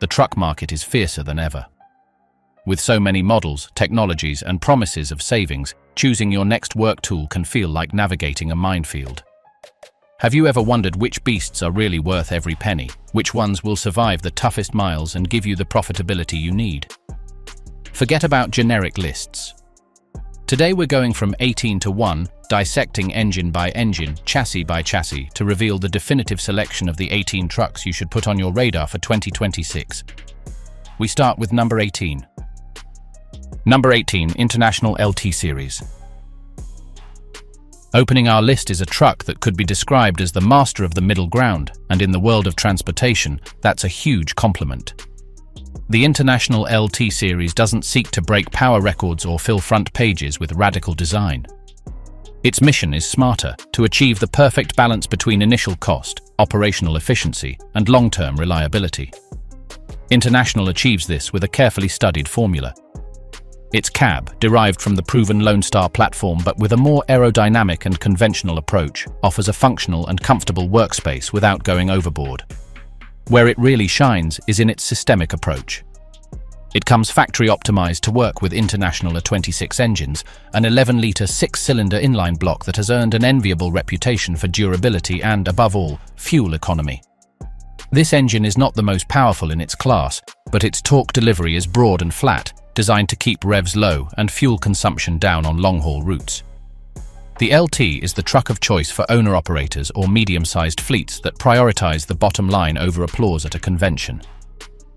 the truck market is fiercer than ever. With so many models, technologies, and promises of savings, choosing your next work tool can feel like navigating a minefield. Have you ever wondered which beasts are really worth every penny? Which ones will survive the toughest miles and give you the profitability you need? Forget about generic lists. Today we're going from 18 to 1, dissecting engine by engine, chassis by chassis, to reveal the definitive selection of the 18 trucks you should put on your radar for 2026. We start with number 18. Number 18, International LT Series. Opening our list is a truck that could be described as the master of the middle ground, and in the world of transportation, that's a huge compliment. The International LT Series doesn't seek to break power records or fill front pages with radical design. Its mission is smarter, to achieve the perfect balance between initial cost, operational efficiency, and long-term reliability. International achieves this with a carefully studied formula. Its cab, derived from the proven Lone Star platform but with a more aerodynamic and conventional approach, offers a functional and comfortable workspace without going overboard. Where it really shines is in its systemic approach. It comes factory-optimized to work with International A26 engines, an 11-litre 6-cylinder inline block that has earned an enviable reputation for durability and, above all, fuel economy. This engine is not the most powerful in its class, but its torque delivery is broad and flat, designed to keep revs low and fuel consumption down on long-haul routes. The LT is the truck of choice for owner-operators or medium-sized fleets that prioritize the bottom line over applause at a convention.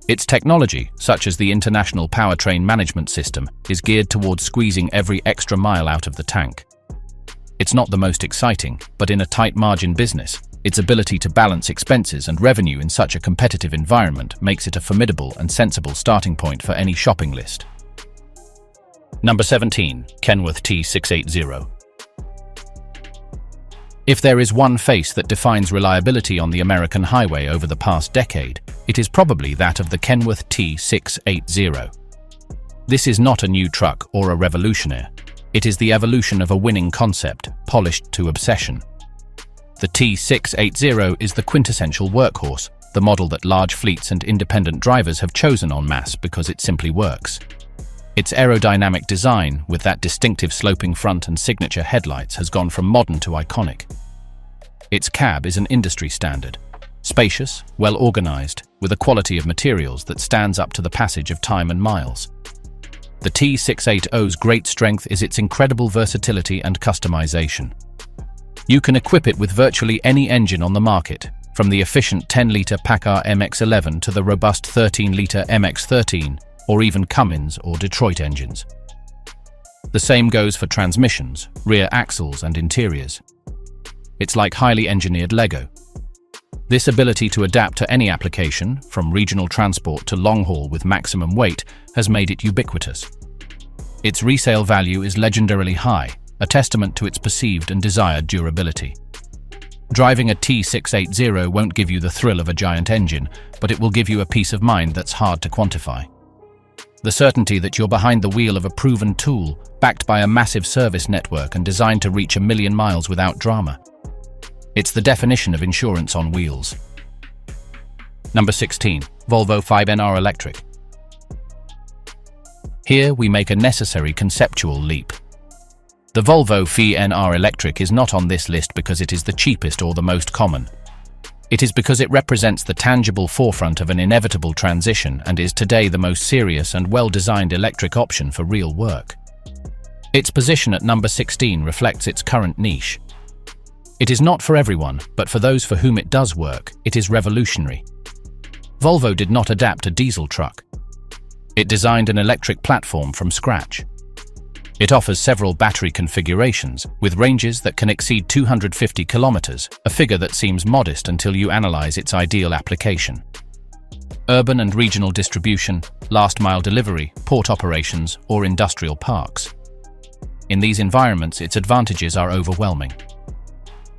Its technology, such as the International Powertrain Management System, is geared towards squeezing every extra mile out of the tank. It's not the most exciting, but in a tight margin business, its ability to balance expenses and revenue in such a competitive environment makes it a formidable and sensible starting point for any shopping list. Number 17, Kenworth T680. If there is one face that defines reliability on the American highway over the past decade, it is probably that of the Kenworth T680. This is not a new truck or a revolutionary. It is the evolution of a winning concept, polished to obsession. The T680 is the quintessential workhorse, the model that large fleets and independent drivers have chosen en masse because it simply works. Its aerodynamic design, with that distinctive sloping front and signature headlights, has gone from modern to iconic. Its cab is an industry standard, spacious, well-organized, with a quality of materials that stands up to the passage of time and miles. The T680's great strength is its incredible versatility and customization. You can equip it with virtually any engine on the market, from the efficient 10-litre PACCAR MX-11 to the robust 13-litre MX-13, or even Cummins or Detroit engines. The same goes for transmissions, rear axles, and interiors. It's like highly engineered Lego. This ability to adapt to any application, from regional transport to long-haul with maximum weight, has made it ubiquitous. Its resale value is legendarily high, a testament to its perceived and desired durability. Driving a T680 won't give you the thrill of a giant engine, but it will give you a peace of mind that's hard to quantify. The certainty that you're behind the wheel of a proven tool, backed by a massive service network and designed to reach 1 million miles without drama. It's the definition of insurance on wheels. Number 16, Volvo 5NR Electric. Here we make a necessary conceptual leap. The Volvo 5NR Electric is not on this list because it is the cheapest or the most common. It is because it represents the tangible forefront of an inevitable transition and is today the most serious and well-designed electric option for real work. Its position at number 16 reflects its current niche. It is not for everyone, but for those for whom it does work, it is revolutionary. Volvo did not adapt a diesel truck. It designed an electric platform from scratch. It offers several battery configurations, with ranges that can exceed 250 kilometers, a figure that seems modest until you analyze its ideal application. Urban and regional distribution, last-mile delivery, port operations, or industrial parks. In these environments, its advantages are overwhelming.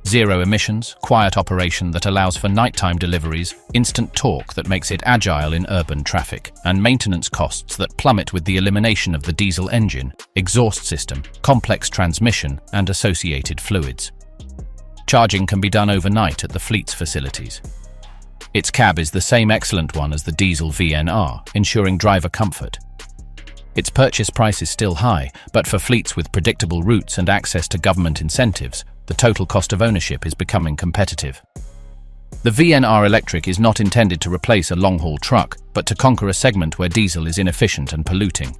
Zero emissions, quiet operation that allows for nighttime deliveries, instant torque that makes it agile in urban traffic, and maintenance costs that plummet with the elimination of the diesel engine, exhaust system, complex transmission, and associated fluids. Charging can be done overnight at the fleet's facilities. Its cab is the same excellent one as the diesel VNR, ensuring driver comfort. Its purchase price is still high, but for fleets with predictable routes and access to government incentives, the total cost of ownership is becoming competitive. The VNR Electric is not intended to replace a long-haul truck, but to conquer a segment where diesel is inefficient and polluting.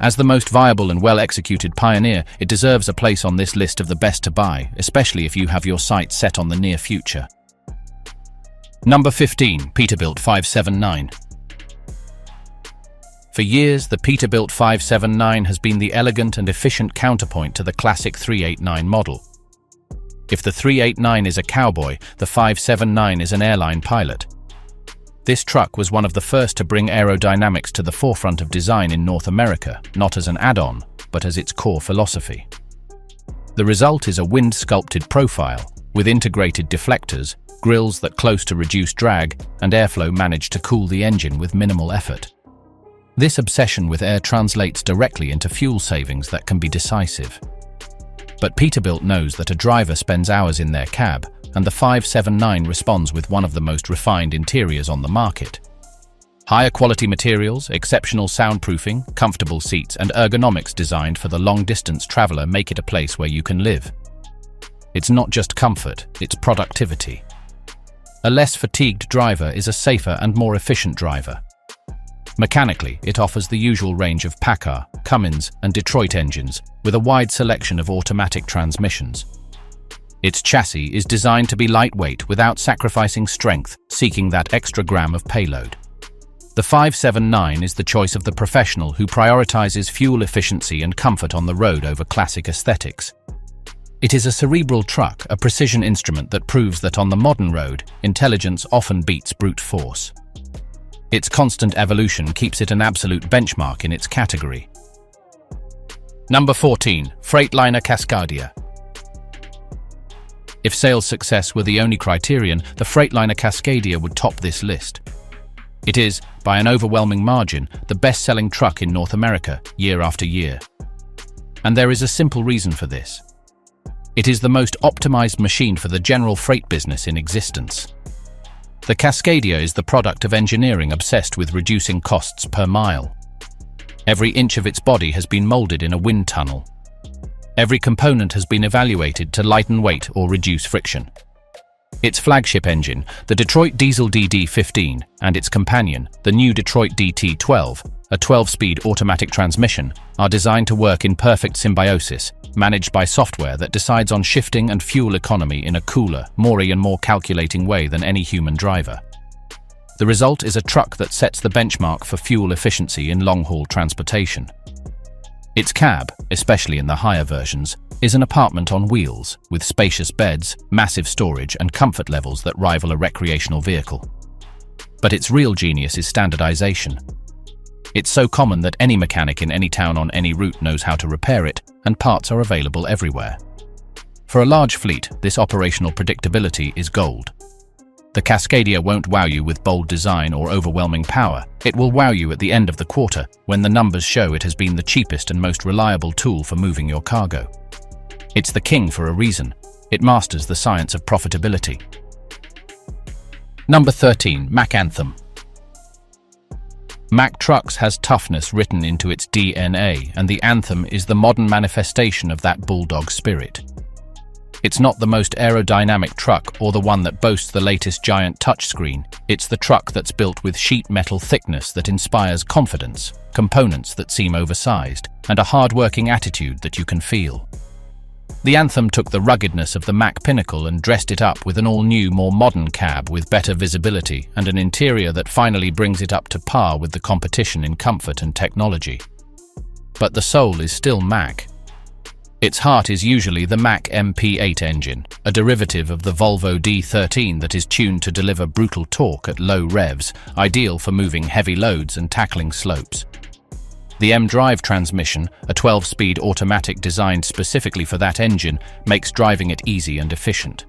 As the most viable and well-executed pioneer, it deserves a place on this list of the best to buy, especially if you have your sights set on the near future. Number 15. Peterbilt 579. For years, the Peterbilt 579 has been the elegant and efficient counterpoint to the classic 389 model. If the 389 is a cowboy, the 579 is an airline pilot. This truck was one of the first to bring aerodynamics to the forefront of design in North America, not as an add-on, but as its core philosophy. The result is a wind-sculpted profile, with integrated deflectors, grills that close to reduce drag, and airflow managed to cool the engine with minimal effort. This obsession with air translates directly into fuel savings that can be decisive. But Peterbilt knows that a driver spends hours in their cab, and the 579 responds with one of the most refined interiors on the market. Higher quality materials, exceptional soundproofing, comfortable seats, and ergonomics designed for the long-distance traveler make it a place where you can live. It's not just comfort, it's productivity. A less fatigued driver is a safer and more efficient driver. Mechanically, it offers the usual range of Packard, Cummins, and Detroit engines, with a wide selection of automatic transmissions. Its chassis is designed to be lightweight without sacrificing strength, seeking that extra gram of payload. The 579 is the choice of the professional who prioritizes fuel efficiency and comfort on the road over classic aesthetics. It is a cerebral truck, a precision instrument that proves that on the modern road, intelligence often beats brute force. Its constant evolution keeps it an absolute benchmark in its category. Number 14. Freightliner Cascadia. If sales success were the only criterion, the Freightliner Cascadia would top this list. It is, by an overwhelming margin, the best-selling truck in North America, year after year. And there is a simple reason for this. It is the most optimized machine for the general freight business in existence. The Cascadia is the product of engineering obsessed with reducing costs per mile. Every inch of its body has been molded in a wind tunnel. Every component has been evaluated to lighten weight or reduce friction. Its flagship engine, the Detroit Diesel DD15, and its companion, the new Detroit DT12, a 12-speed automatic transmission, are designed to work in perfect symbiosis, managed by software that decides on shifting and fuel economy in a cooler, more calculating way than any human driver. The result is a truck that sets the benchmark for fuel efficiency in long-haul transportation. Its cab, especially in the higher versions, is an apartment on wheels, with spacious beds, massive storage, and comfort levels that rival a recreational vehicle. But its real genius is standardization. It's so common that any mechanic in any town on any route knows how to repair it, and parts are available everywhere. For a large fleet, this operational predictability is gold. The Cascadia won't wow you with bold design or overwhelming power. It will wow you at the end of the quarter, when the numbers show it has been the cheapest and most reliable tool for moving your cargo. It's the king for a reason. It masters the science of profitability. Number 13. Mack Anthem. Mack Trucks has toughness written into its DNA, and the Anthem is the modern manifestation of that bulldog spirit. It's not the most aerodynamic truck or the one that boasts the latest giant touchscreen. It's the truck that's built with sheet metal thickness that inspires confidence, components that seem oversized, and a hard-working attitude that you can feel. The Anthem took the ruggedness of the Mack Pinnacle and dressed it up with an all-new, more modern cab with better visibility and an interior that finally brings it up to par with the competition in comfort and technology. But the soul is still Mack. Its heart is usually the Mack MP8 engine, a derivative of the Volvo D13 that is tuned to deliver brutal torque at low revs, ideal for moving heavy loads and tackling slopes. The M-Drive transmission, a 12-speed automatic designed specifically for that engine, makes driving it easy and efficient.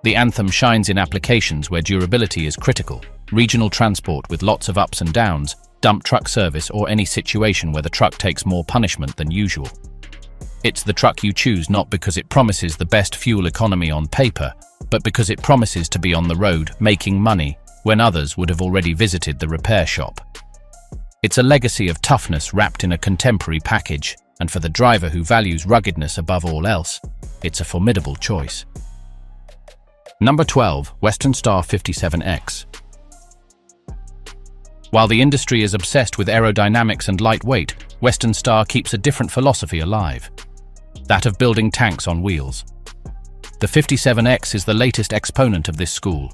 The Anthem shines in applications where durability is critical, regional transport with lots of ups and downs, dump truck service, or any situation where the truck takes more punishment than usual. It's the truck you choose not because it promises the best fuel economy on paper, but because it promises to be on the road, making money, when others would have already visited the repair shop. It's a legacy of toughness wrapped in a contemporary package, and for the driver who values ruggedness above all else, it's a formidable choice. Number 12. Western Star 57X. While the industry is obsessed with aerodynamics and lightweight, Western Star keeps a different philosophy alive, that of building tanks on wheels. The 57X is the latest exponent of this school.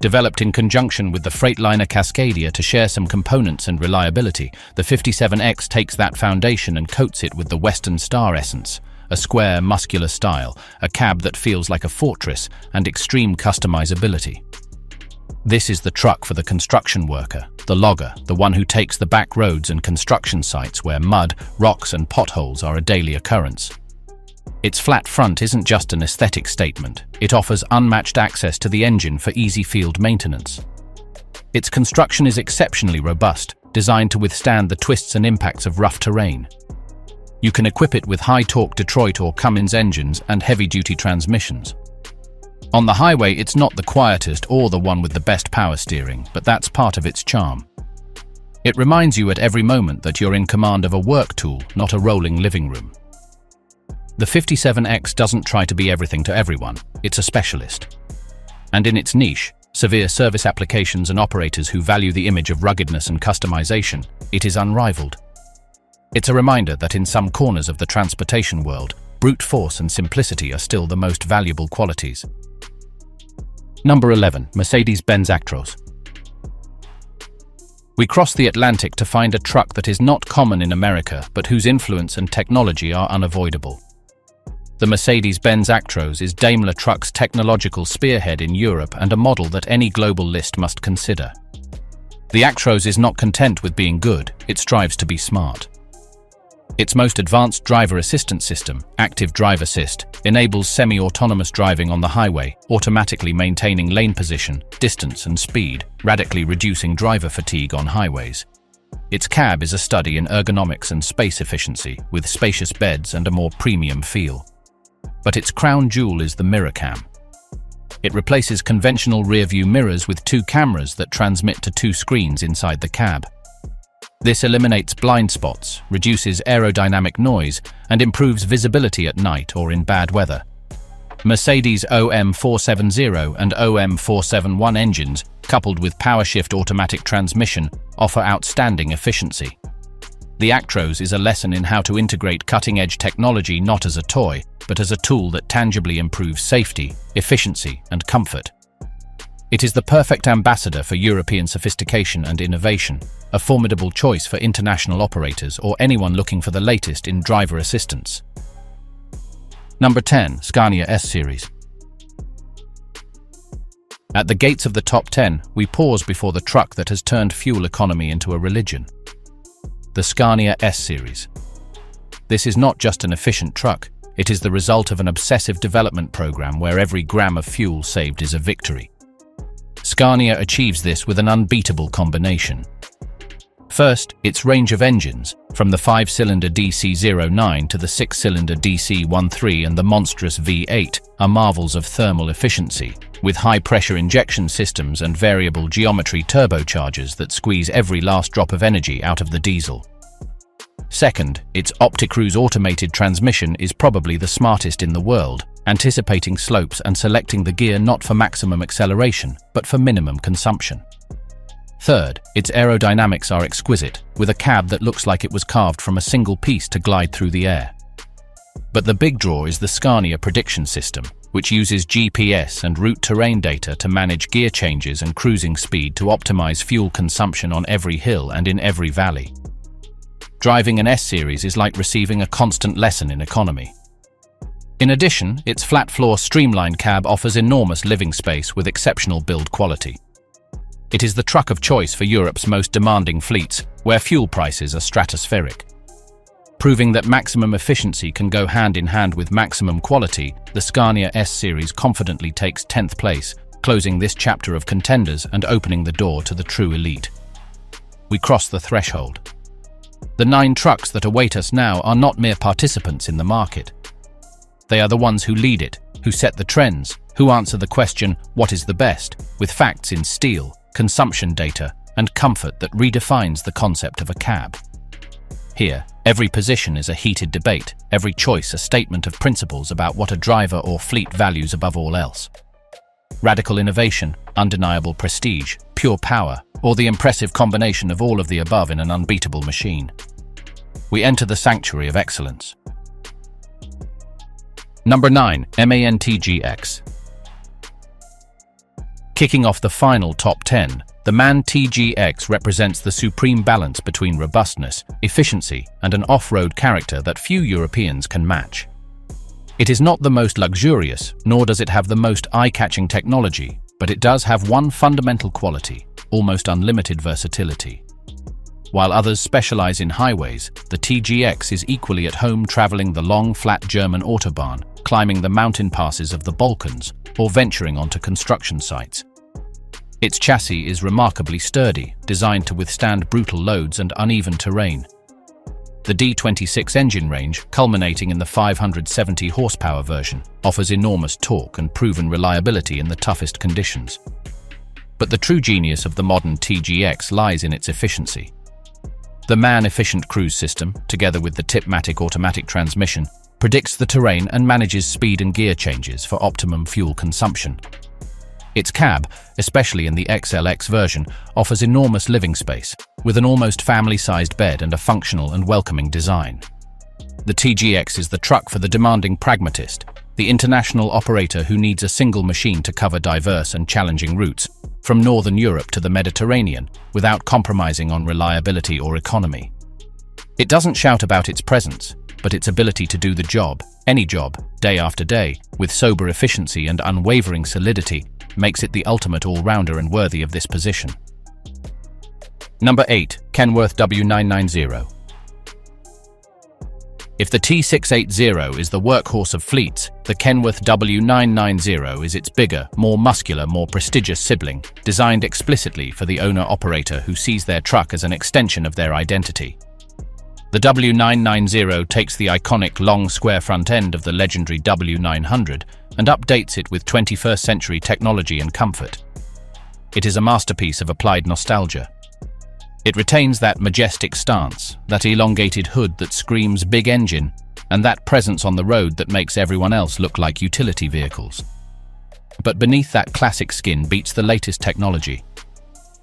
Developed in conjunction with the Freightliner Cascadia to share some components and reliability, the 57X takes that foundation and coats it with the Western Star essence, a square, muscular style, a cab that feels like a fortress, and extreme customizability. This is the truck for the construction worker, the logger, the one who takes the back roads and construction sites where mud, rocks and potholes are a daily occurrence. Its flat front isn't just an aesthetic statement, it offers unmatched access to the engine for easy field maintenance. Its construction is exceptionally robust, designed to withstand the twists and impacts of rough terrain. You can equip it with high-torque Detroit or Cummins engines and heavy-duty transmissions. On the highway, it's not the quietest or the one with the best power steering, but that's part of its charm. It reminds you at every moment that you're in command of a work tool, not a rolling living room. The 57X doesn't try to be everything to everyone, it's a specialist. And in its niche, severe service applications and operators who value the image of ruggedness and customization, it is unrivaled. It's a reminder that in some corners of the transportation world, brute force and simplicity are still the most valuable qualities. Number 11. Mercedes-Benz Actros. We cross the Atlantic to find a truck that is not common in America, but whose influence and technology are unavoidable. The Mercedes-Benz Actros is Daimler Truck's technological spearhead in Europe and a model that any global list must consider. The Actros is not content with being good, it strives to be smart. Its most advanced driver assistance system, Active Drive Assist, enables semi-autonomous driving on the highway, automatically maintaining lane position, distance and speed, radically reducing driver fatigue on highways. Its cab is a study in ergonomics and space efficiency, with spacious beds and a more premium feel. But its crown jewel is the mirror cam. It replaces conventional rear-view mirrors with two cameras that transmit to two screens inside the cab. This eliminates blind spots, reduces aerodynamic noise, and improves visibility at night or in bad weather. Mercedes OM470 and OM471 engines, coupled with PowerShift automatic transmission, offer outstanding efficiency. The Actros is a lesson in how to integrate cutting-edge technology not as a toy, but as a tool that tangibly improves safety, efficiency, and comfort. It is the perfect ambassador for European sophistication and innovation, a formidable choice for international operators or anyone looking for the latest in driver assistance. Number 10. Scania S-Series. At the gates of the top 10, we pause before the truck that has turned fuel economy into a religion. The Scania S-Series. This is not just an efficient truck, it is the result of an obsessive development program where every gram of fuel saved is a victory. Scania achieves this with an unbeatable combination. First, its range of engines, from the 5-cylinder DC09 to the 6-cylinder DC13 and the monstrous V8, are marvels of thermal efficiency, with high-pressure injection systems and variable geometry turbochargers that squeeze every last drop of energy out of the diesel. Second, its OptiCruise automated transmission is probably the smartest in the world, anticipating slopes and selecting the gear not for maximum acceleration, but for minimum consumption. Third, its aerodynamics are exquisite, with a cab that looks like it was carved from a single piece to glide through the air. But the big draw is the Scania prediction system, which uses GPS and route terrain data to manage gear changes and cruising speed to optimize fuel consumption on every hill and in every valley. Driving an S-Series is like receiving a constant lesson in economy. In addition, its flat-floor streamlined cab offers enormous living space with exceptional build quality. It is the truck of choice for Europe's most demanding fleets, where fuel prices are stratospheric. Proving that maximum efficiency can go hand in hand with maximum quality, the Scania S-Series confidently takes 10th place, closing this chapter of contenders and opening the door to the true elite. We cross the threshold. The 9 trucks that await us now are not mere participants in the market. They are the ones who lead it, who set the trends, who answer the question, what is the best, with facts in steel, consumption data, and comfort that redefines the concept of a cab. Here, every position is a heated debate, every choice a statement of principles about what a driver or fleet values above all else. Radical innovation, undeniable prestige, pure power, or the impressive combination of all of the above in an unbeatable machine. We enter the sanctuary of excellence. Number 9. MAN TGX. Kicking off the final top 10, the MAN TGX represents the supreme balance between robustness, efficiency, and an off-road character that few Europeans can match. It is not the most luxurious, nor does it have the most eye-catching technology, but it does have one fundamental quality: almost unlimited versatility. While others specialize in highways, the TGX is equally at home traveling the long, flat German autobahn, climbing the mountain passes of the Balkans, or venturing onto construction sites. Its chassis is remarkably sturdy, designed to withstand brutal loads and uneven terrain. The D26 engine range, culminating in the 570 horsepower version, offers enormous torque and proven reliability in the toughest conditions. But the true genius of the modern TGX lies in its efficiency. The MAN Efficient Cruise System, together with the Tipmatic automatic transmission, predicts the terrain and manages speed and gear changes for optimum fuel consumption. Its cab, especially in the XLX version, offers enormous living space, with an almost family-sized bed and a functional and welcoming design. The TGX is the truck for the demanding pragmatist, the international operator who needs a single machine to cover diverse and challenging routes, from Northern Europe to the Mediterranean, without compromising on reliability or economy. It doesn't shout about its presence, but its ability to do the job, any job, day after day, with sober efficiency and unwavering solidity, makes it the ultimate all-rounder and worthy of this position. Number 8. Kenworth W990. If the T680 is the workhorse of fleets, the Kenworth W990 is its bigger, more muscular, more prestigious sibling, designed explicitly for the owner-operator who sees their truck as an extension of their identity. The W990 takes the iconic long square front end of the legendary W900 and updates it with 21st century technology and comfort. It is a masterpiece of applied nostalgia. It retains that majestic stance, that elongated hood that screams big engine, and that presence on the road that makes everyone else look like utility vehicles. But beneath that classic skin beats the latest technology.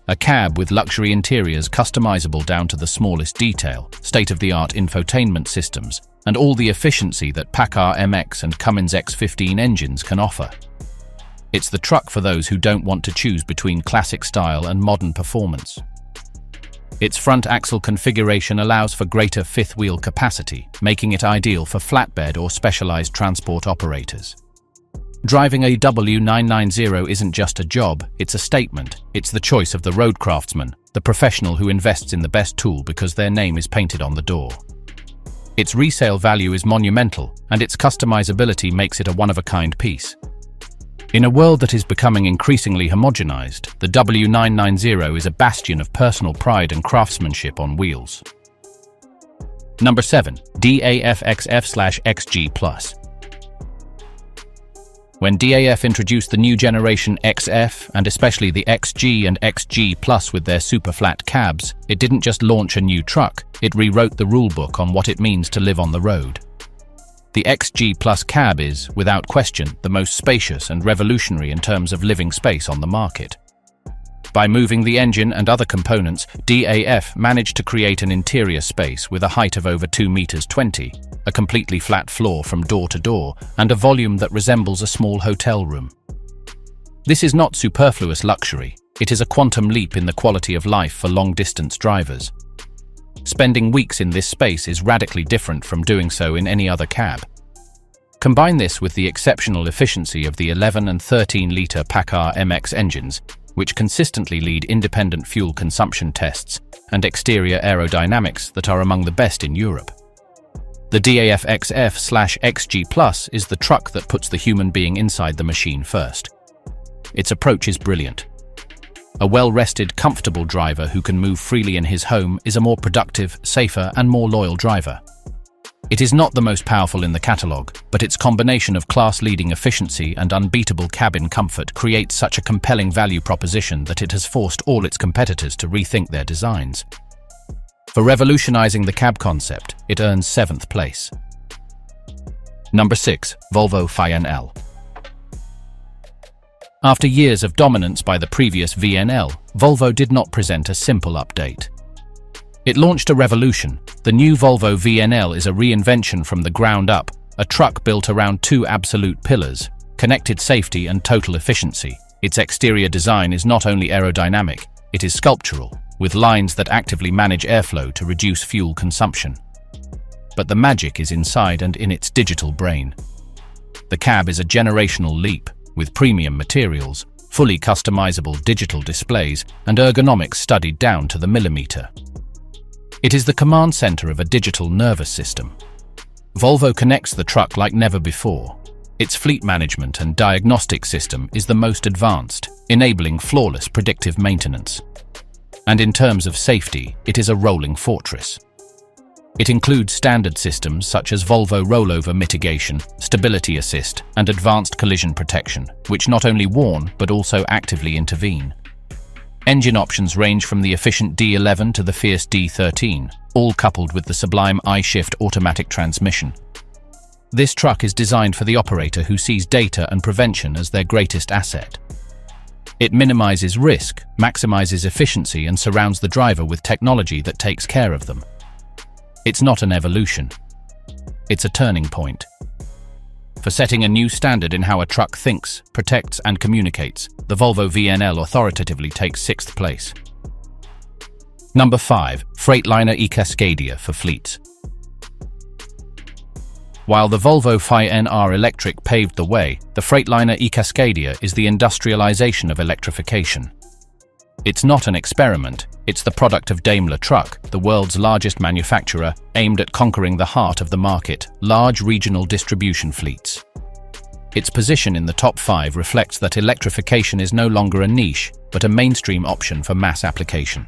A cab with luxury interiors customizable down to the smallest detail, state-of-the-art infotainment systems, and all the efficiency that PACCAR MX and Cummins X15 engines can offer. It's the truck for those who don't want to choose between classic style and modern performance. Its front axle configuration allows for greater fifth wheel capacity, making it ideal for flatbed or specialized transport operators. Driving a W990 isn't just a job, it's a statement. It's the choice of the road craftsman, the professional who invests in the best tool because their name is painted on the door. Its resale value is monumental, and its customizability makes it a one-of-a-kind piece. In a world that is becoming increasingly homogenized, the W990 is a bastion of personal pride and craftsmanship on wheels. Number 7. DAF XF/XG+. When DAF introduced the new generation XF, and especially the XG and XG Plus with their super flat cabs, it didn't just launch a new truck, it rewrote the rulebook on what it means to live on the road. The XG Plus cab is, without question, the most spacious and revolutionary in terms of living space on the market. By moving the engine and other components, DAF managed to create an interior space with a height of over 2.20 meters, a completely flat floor from door to door, and a volume that resembles a small hotel room. This is not superfluous luxury, it is a quantum leap in the quality of life for long-distance drivers. Spending weeks in this space is radically different from doing so in any other cab. Combine this with the exceptional efficiency of the 11 and 13-litre PACCAR MX engines, which consistently lead independent fuel consumption tests, and exterior aerodynamics that are among the best in Europe. The DAF XF/XG Plus is the truck that puts the human being inside the machine first. Its approach is brilliant. A well-rested, comfortable driver who can move freely in his home is a more productive, safer, and more loyal driver. It is not the most powerful in the catalogue, but its combination of class-leading efficiency and unbeatable cabin comfort creates such a compelling value proposition that it has forced all its competitors to rethink their designs. For revolutionizing the cab concept, it earns 7th place. Number 6. Volvo VNL. After years of dominance by the previous VNL, Volvo did not present a simple update. It launched a revolution. The new Volvo VNL is a reinvention from the ground up, a truck built around two absolute pillars: connected safety and total efficiency. Its exterior design is not only aerodynamic, it is sculptural, with lines that actively manage airflow to reduce fuel consumption. But the magic is inside and in its digital brain. The cab is a generational leap, with premium materials, fully customizable digital displays, and ergonomics studied down to the millimeter. It is the command center of a digital nervous system. Volvo connects the truck like never before. Its fleet management and diagnostic system is the most advanced, enabling flawless predictive maintenance. And in terms of safety, it is a rolling fortress. It includes standard systems such as Volvo rollover mitigation, stability assist, and advanced collision protection, which not only warn but also actively intervene. Engine options range from the efficient D11 to the fierce D13, all coupled with the sublime I-Shift automatic transmission. This truck is designed for the operator who sees data and prevention as their greatest asset. It minimizes risk, maximizes efficiency, and surrounds the driver with technology that takes care of them. It's not an evolution. It's a turning point. For setting a new standard in how a truck thinks, protects, and communicates, the Volvo VNL authoritatively takes 6th place. Number 5. Freightliner e-Cascadia for fleets. While the Volvo VNR Electric paved the way, the Freightliner e-Cascadia is the industrialization of electrification. It's not an experiment, it's the product of Daimler Truck, the world's largest manufacturer, aimed at conquering the heart of the market: large regional distribution fleets. Its position in the top 5 reflects that electrification is no longer a niche, but a mainstream option for mass application.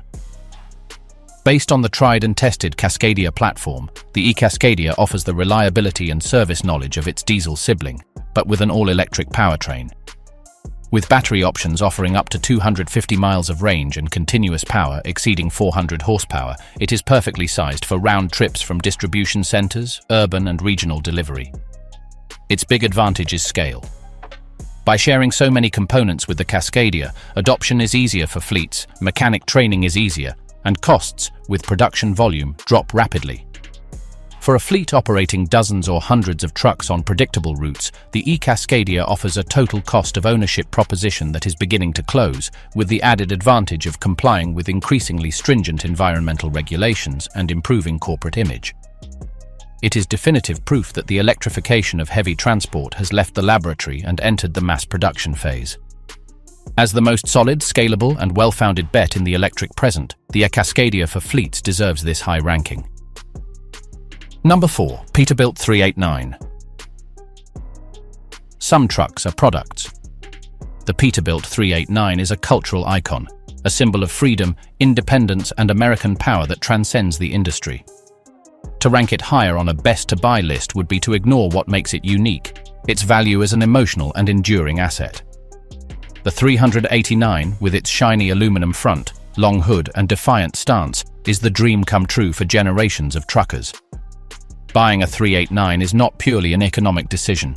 Based on the tried and tested Cascadia platform, the e-Cascadia offers the reliability and service knowledge of its diesel sibling, but with an all-electric powertrain. With battery options offering up to 250 miles of range and continuous power exceeding 400 horsepower, it is perfectly sized for round trips from distribution centers, urban and regional delivery. Its big advantage is scale. By sharing so many components with the Cascadia, adoption is easier for fleets, mechanic training is easier, and costs, with production volume, drop rapidly. For a fleet operating dozens or hundreds of trucks on predictable routes, the e-Cascadia offers a total cost of ownership proposition that is beginning to close, with the added advantage of complying with increasingly stringent environmental regulations and improving corporate image. It is definitive proof that the electrification of heavy transport has left the laboratory and entered the mass production phase. As the most solid, scalable, and well-founded bet in the electric present, the e-Cascadia for fleets deserves this high ranking. Number 4. Peterbilt 389. Some trucks are products. The Peterbilt 389 is a cultural icon, a symbol of freedom, independence, and American power that transcends the industry. To rank it higher on a best-to-buy list would be to ignore what makes it unique: its value as an emotional and enduring asset. The 389, with its shiny aluminum front, long hood, and defiant stance, is the dream come true for generations of truckers. Buying a 389 is not purely an economic decision.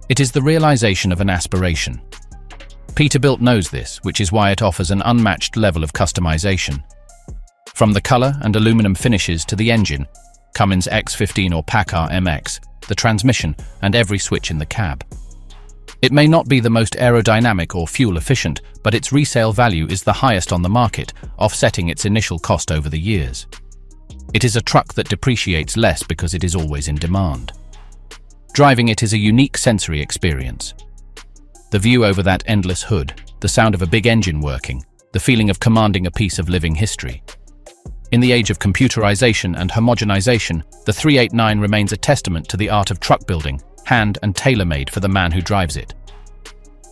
It is the realization of an aspiration. Peterbilt knows this, which is why it offers an unmatched level of customization. From the color and aluminum finishes to the engine, Cummins X15 or PACCAR MX, the transmission, and every switch in the cab. It may not be the most aerodynamic or fuel efficient, but its resale value is the highest on the market, offsetting its initial cost over the years. It is a truck that depreciates less because it is always in demand. Driving it is a unique sensory experience. The view over that endless hood, the sound of a big engine working, the feeling of commanding a piece of living history. In the age of computerization and homogenization, the 389 remains a testament to the art of truck building, hand and tailor-made for the man who drives it.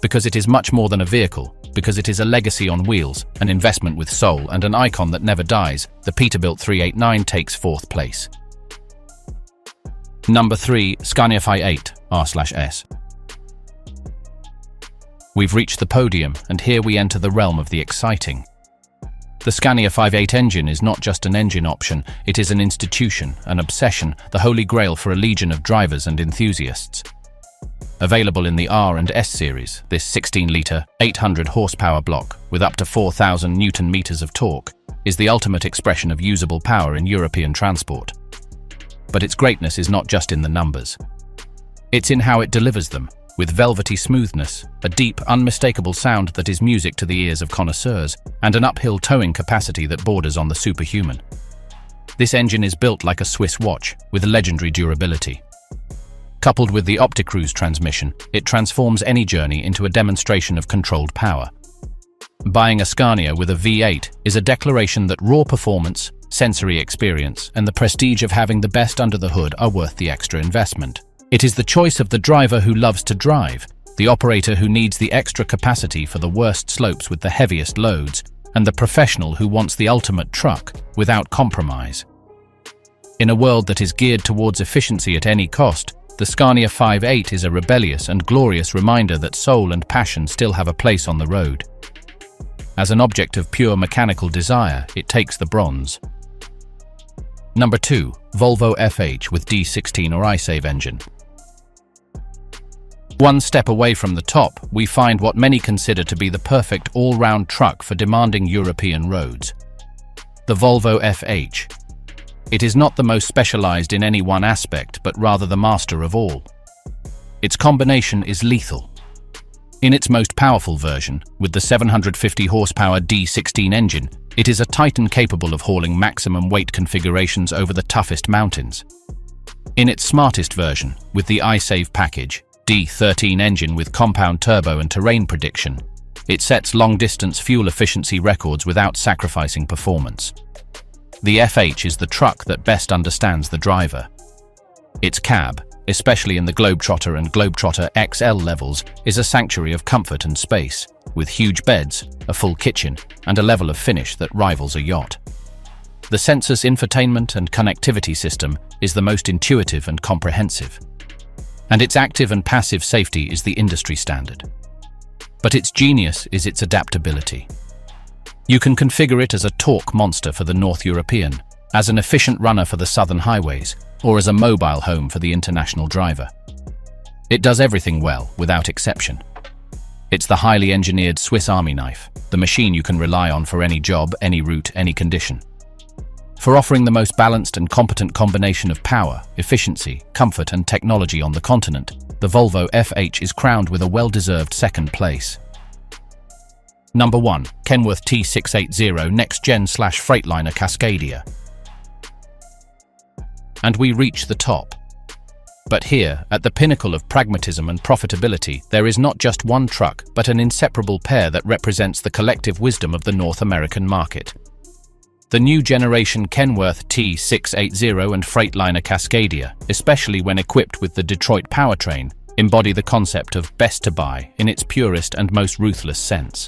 Because it is much more than a vehicle, because it is a legacy on wheels, an investment with soul, and an icon that never dies, the Peterbilt 389 takes fourth place. Number 3. Scania 58 R/S. We've reached the podium, and here we enter the realm of the exciting. The Scania 58 engine is not just an engine option, it is an institution, an obsession, the holy grail for a legion of drivers and enthusiasts. Available in the R and S series, this 16-litre, 800 horsepower block, with up to 4,000 Newton-meters of torque, is the ultimate expression of usable power in European transport. But its greatness is not just in the numbers. It's in how it delivers them, with velvety smoothness, a deep, unmistakable sound that is music to the ears of connoisseurs, and an uphill towing capacity that borders on the superhuman. This engine is built like a Swiss watch, with legendary durability. Coupled with the OptiCruise transmission, it transforms any journey into a demonstration of controlled power. Buying a Scania with a V8 is a declaration that raw performance, sensory experience, and the prestige of having the best under the hood are worth the extra investment. It is the choice of the driver who loves to drive, the operator who needs the extra capacity for the worst slopes with the heaviest loads, and the professional who wants the ultimate truck without compromise. In a world that is geared towards efficiency at any cost, the Scania 58 is a rebellious and glorious reminder that soul and passion still have a place on the road. As an object of pure mechanical desire, it takes the bronze. Number 2. Volvo FH with D16 or iSave engine. One step away from the top, we find what many consider to be the perfect all-round truck for demanding European roads. The Volvo FH. It is not the most specialized in any one aspect, but rather the master of all. Its combination is lethal. In its most powerful version, with the 750 horsepower D16 engine, it is a titan capable of hauling maximum weight configurations over the toughest mountains. In its smartest version, with the iSave package, D13 engine with compound turbo and terrain prediction, it sets long-distance fuel efficiency records without sacrificing performance. The FH is the truck that best understands the driver. Its cab, especially in the Globetrotter and Globetrotter XL levels, is a sanctuary of comfort and space, with huge beds, a full kitchen, and a level of finish that rivals a yacht. The Sensus infotainment and connectivity system is the most intuitive and comprehensive. And its active and passive safety is the industry standard. But its genius is its adaptability. You can configure it as a torque monster for the North European, as an efficient runner for the southern highways, or as a mobile home for the international driver. It does everything well, without exception. It's the highly engineered Swiss Army knife, the machine you can rely on for any job, any route, any condition. For offering the most balanced and competent combination of power, efficiency, comfort and technology on the continent, the Volvo FH is crowned with a well-deserved second place. Number 1. Kenworth T680 Next-Gen/Freightliner Cascadia. And we reach the top. But here, at the pinnacle of pragmatism and profitability, there is not just one truck, but an inseparable pair that represents the collective wisdom of the North American market. The new generation Kenworth T680 and Freightliner Cascadia, especially when equipped with the Detroit powertrain, embody the concept of best to buy in its purest and most ruthless sense.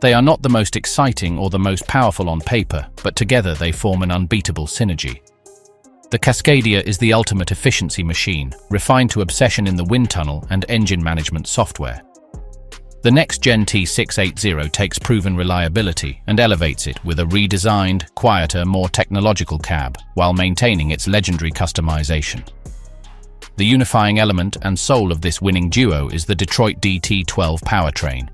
They are not the most exciting or the most powerful on paper, but together they form an unbeatable synergy. The Cascadia is the ultimate efficiency machine, refined to obsession in the wind tunnel and engine management software. The next-gen T680 takes proven reliability and elevates it with a redesigned, quieter, more technological cab, while maintaining its legendary customization. The unifying element and soul of this winning duo is the Detroit DT12 powertrain.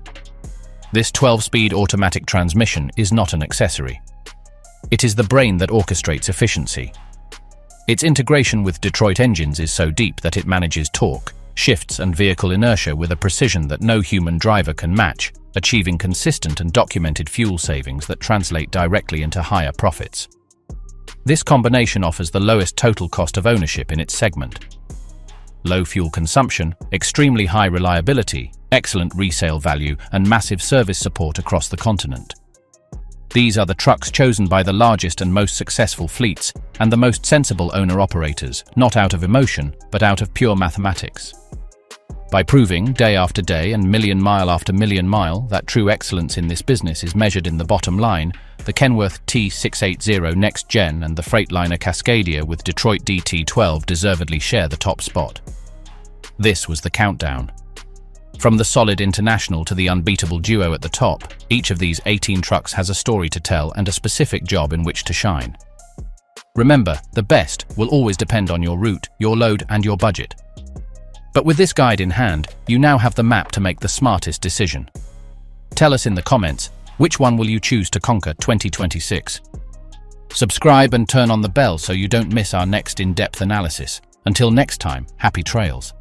This 12-speed automatic transmission is not an accessory. It is the brain that orchestrates efficiency. Its integration with Detroit engines is so deep that it manages torque, shifts and vehicle inertia with a precision that no human driver can match, achieving consistent and documented fuel savings that translate directly into higher profits. This combination offers the lowest total cost of ownership in its segment. Low fuel consumption, extremely high reliability, excellent resale value, and massive service support across the continent. These are the trucks chosen by the largest and most successful fleets and the most sensible owner-operators, not out of emotion, but out of pure mathematics. By proving, day after day and million mile after million mile, that true excellence in this business is measured in the bottom line, the Kenworth T680 Next Gen and the Freightliner Cascadia with Detroit DT12 deservedly share the top spot. This was the countdown. From the solid international to the unbeatable duo at the top, each of these 18 trucks has a story to tell and a specific job in which to shine. Remember, the best will always depend on your route, your load, and your budget. But with this guide in hand, you now have the map to make the smartest decision. Tell us in the comments, which one will you choose to conquer 2026? Subscribe and turn on the bell so you don't miss our next in-depth analysis. Until next time, happy trails.